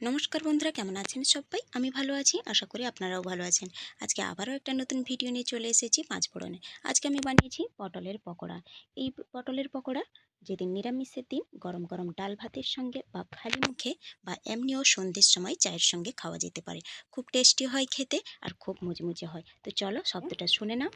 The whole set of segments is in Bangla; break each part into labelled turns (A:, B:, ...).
A: নমস্কার বন্ধুরা, কেমন আছেন সবাই? আমি ভালো আছি, আশা করি আপনারাও ভালো আছেন। আজকে আবারও একটা নতুন ভিডিও নিয়ে চলে এসেছি পাঁচফোড়নে। আজকে আমি বানিয়েছি পটলের পকোড়া। এই পটলের পকোড়া যেদিন নিরামিষের দিন গরম গরম ডাল ভাতের সঙ্গে বা খালি মুখে বা এমনিও সন্ধ্যের সময় চায়ের সঙ্গে খাওয়া যেতে পারে। খুব টেস্টি হয় খেতে আর খুব মুচমুচে হয়। তো চলো শব্দটা শুনে নাও।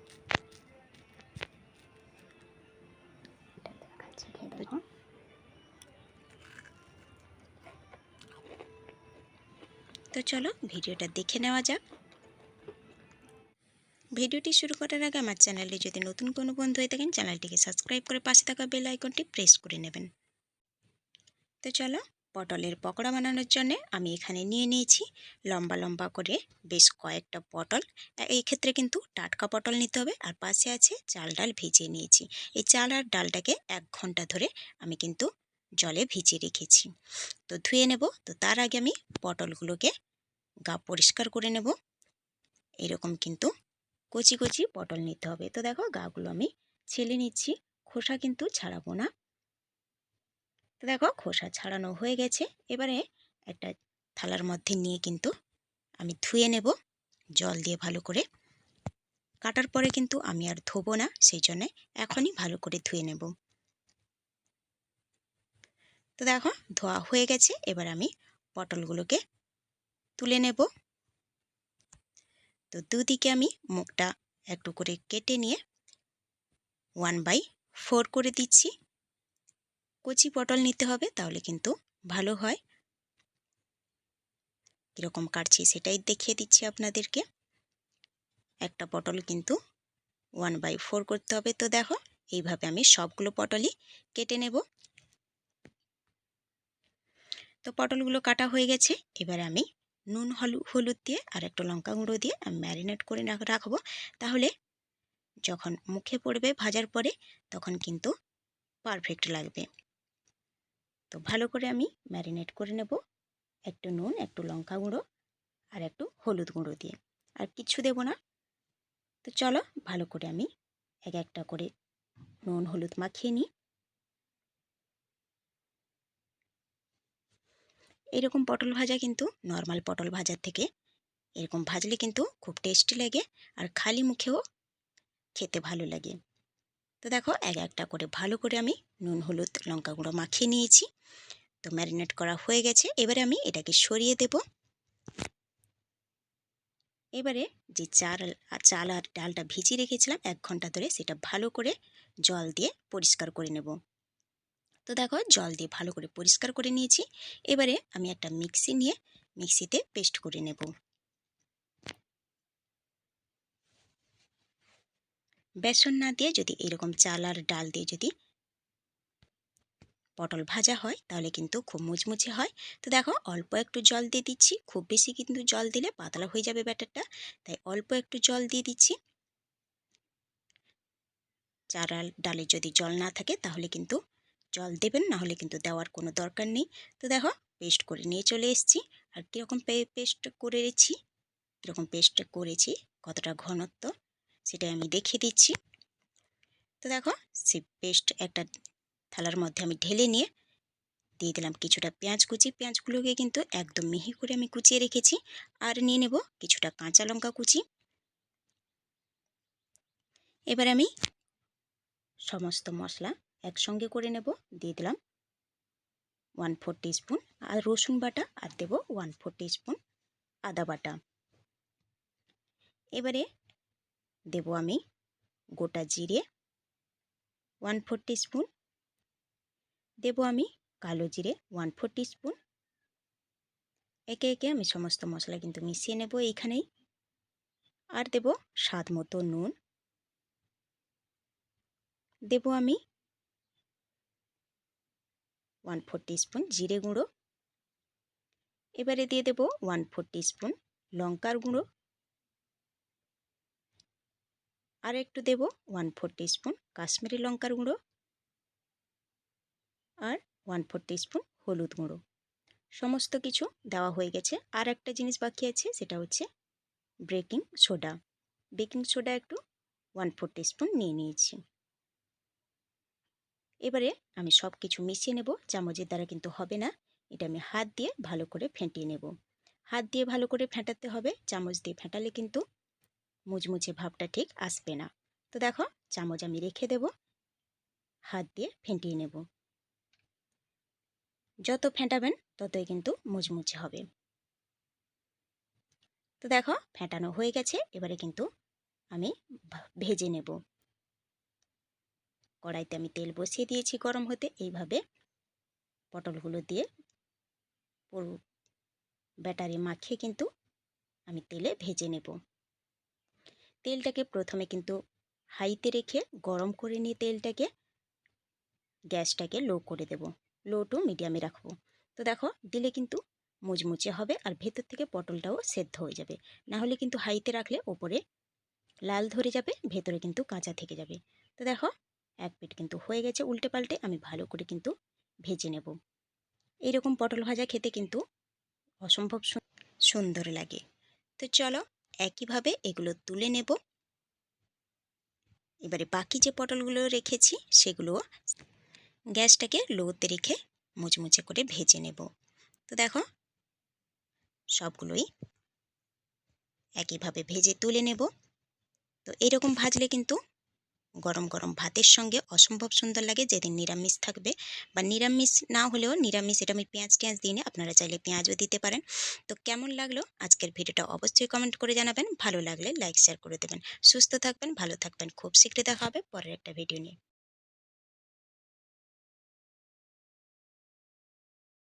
A: তো চলো ভিডিওটা দেখে নেওয়া যাক। ভিডিওটি শুরু করার আগে আমার চ্যানেলে যদি নতুন কোনো বন্ধু হয়ে থাকেন, চ্যানেলটিকে সাবস্ক্রাইব করে পাশে থাকা বেল আইকনটি প্রেস করে নেবেন। তো চলো, পটলের পকোড়া বানানোর জন্য আমি এখানে নিয়ে নিয়েছি লম্বা লম্বা করে বেশ কয়েকটা পটল। এই ক্ষেত্রে কিন্তু টাটকা পটল নিতে হবে। আর পাশে আছে চাল ডাল ভিজিয়ে নিয়েছি। এই চাল আর ডালটাকে 1 ঘন্টা ধরে আমি কিন্তু জলে ভিজিয়ে রেখেছি। তো ধুয়ে নেব। তো তার আগে আমি পটলগুলোকে গা পরিষ্কার করে নেব। এরকম কিন্তু কচি কচি পটল নিতে হবে। তো দেখো, গাগুলো আমি ছেলে নিচ্ছি, খোসা কিন্তু ছাড়াবো না। তো দেখো, খোসা ছাড়ানো হয়ে গেছে। এবারে একটা থালার মধ্যে নিয়ে কিন্তু আমি ধুয়ে নেব জল দিয়ে ভালো করে। কাটার পরে কিন্তু আমি আর ধোবো না, সেই জন্য এখনই ভালো করে ধুয়ে নেব। তো দেখো, ধোয়া হয়ে গেছে। এবার আমি পটলগুলোকে তুলে নেব। তো দুদিকে আমি মুখটা একটু করে কেটে নিয়ে 1/4 করে দিচ্ছি। কচি পটল নিতে হবে, তাহলে কিন্তু ভালো হয়। কীরকম কাটছি সেটাই দেখিয়ে দিচ্ছি আপনাদেরকে। একটা পটল কিন্তু 1/4 করতে হবে। তো দেখো, এইভাবে আমি সবগুলো পটলই কেটে নেব। তো পটলগুলো কাটা হয়ে গেছে। এবারে আমি নুন হলুদ দিয়ে আর একটু লঙ্কা গুঁড়ো দিয়ে আমি ম্যারিনেট করে রাখবো। তাহলে যখন মুখে পড়বে ভাজার পরে, তখন কিন্তু পারফেক্ট লাগবে। তো ভালো করে আমি ম্যারিনেট করে নেব, একটু নুন, একটু লঙ্কা গুঁড়ো আর একটু হলুদ গুঁড়ো দিয়ে। আর কিচ্ছু দেব না। তো চলো, ভালো করে আমি একটা করে নুন হলুদ মাখিয়ে নিই। এরকম পটল ভাজা কিন্তু নর্মাল পটল ভাজার থেকে এরকম ভাজলে কিন্তু খুব টেস্টি লাগে আর খালি মুখেও খেতে ভালো লাগে। তো দেখো, একটা করে ভালো করে আমি নুন হলুদ লঙ্কা গুঁড়ো মাখিয়ে নিয়েছি। তো ম্যারিনেট করা হয়ে গেছে। এবারে আমি এটাকে সরিয়ে দেব। এবারে যে চাল আর ডালটা ভিজিয়ে রেখেছিলাম 1 ঘন্টা ধরে, সেটা ভালো করে জল দিয়ে পরিষ্কার করে নেব। তো দেখো, জল দিয়ে ভালো করে পরিষ্কার করে নিয়েছি। এবারে আমি একটা মিক্সি নিয়ে মিক্সিতে পেস্ট করে নেব। বেসন না দিয়ে যদি এরকম চাল আর ডাল দিয়ে যদি পটল ভাজা হয়, তাহলে কিন্তু খুব মুচমুচে হয়। তো দেখো, অল্প একটু জল দিয়ে দিচ্ছি। খুব বেশি কিন্তু জল দিলে পাতলা হয়ে যাবে ব্যাটারটা, তাই অল্প একটু জল দিয়ে দিচ্ছি। চাল আর ডালে যদি জল না থাকে তাহলে কিন্তু জল দেবেন, না হলে কিন্তু দেওয়ার কোনো দরকার নেই। তো দেখো, পেস্ট করে নিয়ে চলে এসেছি। আর কীরকম পেস্ট করেছি, কীরকম পেস্ট করেছি, কতটা ঘনত্ব সেটাই আমি দেখিয়ে দিচ্ছি। তো দেখো, সেই পেস্ট একটা থালার মধ্যে আমি ঢেলে নিয়ে দিয়ে দিলাম কিছুটা পেঁয়াজ কুচি। পেঁয়াজগুলোকে কিন্তু একদম মিহি করে আমি কুচিয়ে রেখেছি। আর নিয়ে নেব কিছুটা কাঁচা লঙ্কা কুচি। এবার আমি সমস্ত মশলা একসঙ্গে করে নেব। দিয়ে দিলাম 1/4 টিস্পুন আর রসুন বাটা, আর দেব 1/4 টিস্পুন আদা বাটা। এবারে দেব আমি গোটা জিরে 1/4 টিস্পুন, দেব আমি কালো জিরে 1/4 টিস্পুন। একে একে আমি সমস্ত মশলা কিন্তু মিশিয়ে নেব এইখানেই। আর দেব স্বাদ মতো নুন, দেব আমি 1/4 টিস্পুন জিরে গুঁড়ো। এবারে দিয়ে দেব 1/4 টিস্পুন লঙ্কার গুঁড়ো। আর একটু দেব 1/4 টিস্পুন কাশ্মীরি লঙ্কার গুঁড়ো আর 1/4 টিস্পুন হলুদ গুঁড়ো। সমস্ত কিছু দেওয়া হয়ে গেছে। আর একটা জিনিস বাকি আছে, সেটা হচ্ছে বেকিং সোডা। বেকিং সোডা একটু 1/4 টিস্পুন নিয়ে নিয়েছি। এবারে আমি সব কিছু মিশিয়ে নেব। চামচের দ্বারা কিন্তু হবে না, এটা আমি হাত দিয়ে ভালো করে ফেটিয়ে নেব। হাত দিয়ে ভালো করে ফেটাতে হবে, চামচ দিয়ে ফেটালে কিন্তু মুচমুচে ভাবটা ঠিক আসবে না। তো দেখো চামচ আমি রেখে দেব, হাত দিয়ে ফেটিয়ে নেব। যত ফেটাবেন ততই কিন্তু মুচমুচে হবে। তো দেখো ফেটানো হয়ে গেছে, এবারে কিন্তু আমি ভেজে নেব। কড়াইতে আমি তেল বসিয়ে দিয়েছি গরম হতে। এইভাবে পটলগুলো দিয়ে পুরো ব্যাটারে মাখিয়ে কিন্তু আমি তেলে ভেজে নেব। তেলটাকে প্রথমে কিন্তু হাইতে রেখে গরম করে নিয়ে তেলটাকে গ্যাসটাকে লো করে দেব, লো টু মিডিয়ামে রাখবো। তো দেখো দিলে কিন্তু মুচমুচে হবে আর ভেতর থেকে পটলটাও সেদ্ধ হয়ে যাবে। না হলে কিন্তু হাইতে রাখলে ওপরে লাল ধরে যাবে, ভেতরে কিন্তু কাঁচা থেকে যাবে। তো দেখো এক পিঠ কিন্তু হয়ে গেছে, উল্টে পাল্টে আমি ভালো করে কিন্তু ভেজে নেব। এইরকম পটল ভাজা খেতে কিন্তু অসম্ভব সুন্দর লাগে। তো চলো একইভাবে এগুলো তুলে নেব। এবারে বাকি যে পটলগুলো রেখেছি সেগুলো গ্যাসটাকে লোতে রেখে মুচমুচে করে ভেজে নেব। তো দেখো সবগুলোই একইভাবে ভেজে তুলে নেব। তো এরকম ভাজলে কিন্তু গরম গরম ভাতের সঙ্গে অসম্ভব সুন্দর লাগে। যেদিন নিরামিষ থাকবে বা নিরামিষ না হলেও নিরামিষ এটা আমি পেঁয়াজ টেঁয়াজ দিই না, আপনারা চাইলে পেঁয়াজও দিতে পারেন। তো কেমন লাগলো আজকের ভিডিওটা অবশ্যই কমেন্ট করে জানাবেন, ভালো লাগলে লাইক শেয়ার করে দেবেন। সুস্থ থাকবেন, ভালো থাকবেন, খুব শীঘ্রই দেখা হবে পরের একটা ভিডিও নিয়ে।